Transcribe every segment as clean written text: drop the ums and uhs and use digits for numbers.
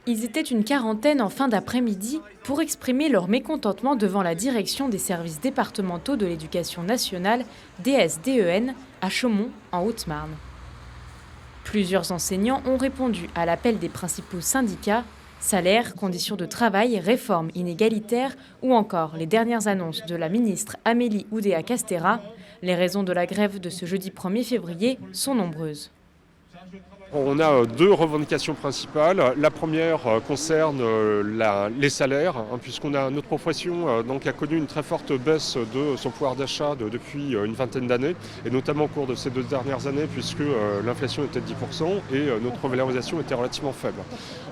Ils étaient une quarantaine en fin d'après-midi pour exprimer leur mécontentement devant la direction des services départementaux de l'éducation nationale, DSDEN, à Chaumont, en Haute-Marne. Plusieurs enseignants ont répondu à l'appel des principaux syndicats: salaire, conditions de travail, réformes inégalitaires ou encore les dernières annonces de la ministre Amélie Oudéa-Castéra. Les raisons de la grève de ce jeudi 1er février sont nombreuses. On a deux revendications principales. La première concerne les salaires, puisqu'on a notre profession donc a connu une très forte baisse de son pouvoir d'achat depuis une vingtaine d'années, et notamment au cours de ces 2 dernières années, puisque l'inflation était de 10% et notre revalorisation était relativement faible.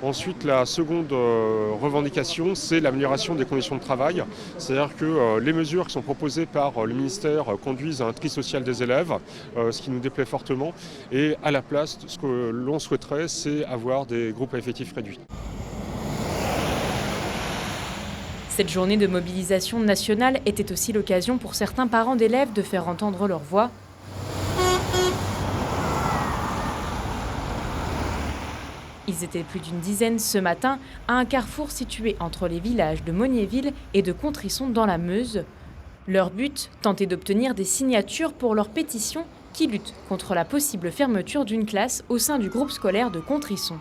Ensuite, la seconde revendication, c'est l'amélioration des conditions de travail. C'est-à-dire que les mesures qui sont proposées par le ministère conduisent à un tri social des élèves, ce qui nous déplaît fortement, et à la place, ce que l'on souhaiterait, c'est avoir des groupes à effectifs réduits. Cette journée de mobilisation nationale était aussi l'occasion pour certains parents d'élèves de faire entendre leur voix. Ils étaient plus d'une dizaine ce matin à un carrefour situé entre les villages de Monniéville et de Contrisson dans la Meuse. Leur but, tenter d'obtenir des signatures pour leur pétition qui lutte contre la possible fermeture d'une classe au sein du groupe scolaire de Contrisson.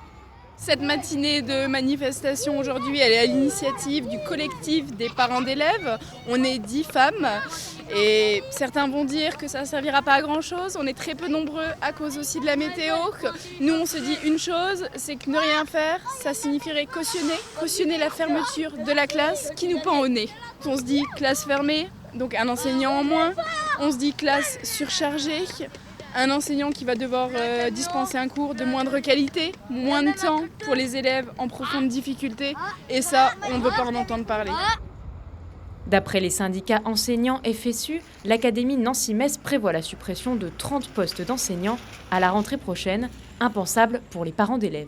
Cette matinée de manifestation aujourd'hui, elle est à l'initiative du collectif des parents d'élèves. On est 10 femmes et certains vont dire que ça ne servira pas à grand chose. On est très peu nombreux à cause aussi de la météo. Nous, on se dit une chose, c'est que ne rien faire, ça signifierait cautionner la fermeture de la classe qui nous pend au nez. On se dit classe fermée, donc un enseignant en moins. On se dit classe surchargée, un enseignant qui va devoir dispenser un cours de moindre qualité, moins de temps pour les élèves en profonde difficulté, et ça, on ne veut pas en entendre parler. D'après les syndicats enseignants FSU, l'Académie Nancy-Metz prévoit la suppression de 30 postes d'enseignants à la rentrée prochaine, impensable pour les parents d'élèves.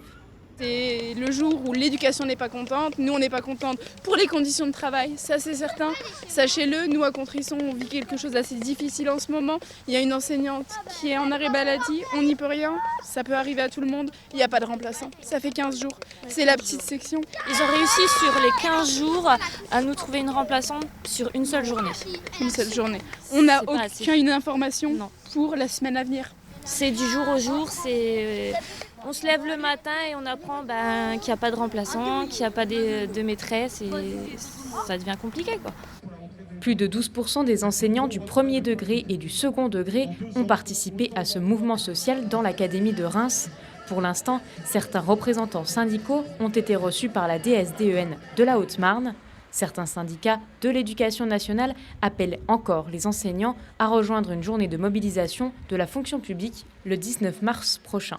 C'est le jour où l'éducation n'est pas contente, nous on n'est pas contente pour les conditions de travail, ça c'est certain. Sachez-le, nous à Contrisson on vit quelque chose d'assez difficile en ce moment. Il y a une enseignante qui est en arrêt maladie, on n'y peut rien, ça peut arriver à tout le monde, il n'y a pas de remplaçant. Ça fait 15 jours, c'est la petite section. Ils ont réussi sur les 15 jours à nous trouver une remplaçante sur une seule journée. Une seule journée. On n'a aucune information pour la semaine à venir. C'est du jour au jour, on se lève le matin et on apprend qu'il n'y a pas de remplaçant, qu'il n'y a pas de maîtresse, et ça devient compliqué, quoi. Plus de 12% des enseignants du premier degré et du second degré ont participé à ce mouvement social dans l'Académie de Reims. Pour l'instant, certains représentants syndicaux ont été reçus par la DSDEN de la Haute-Marne. Certains syndicats de l'éducation nationale appellent encore les enseignants à rejoindre une journée de mobilisation de la fonction publique le 19 mars prochain.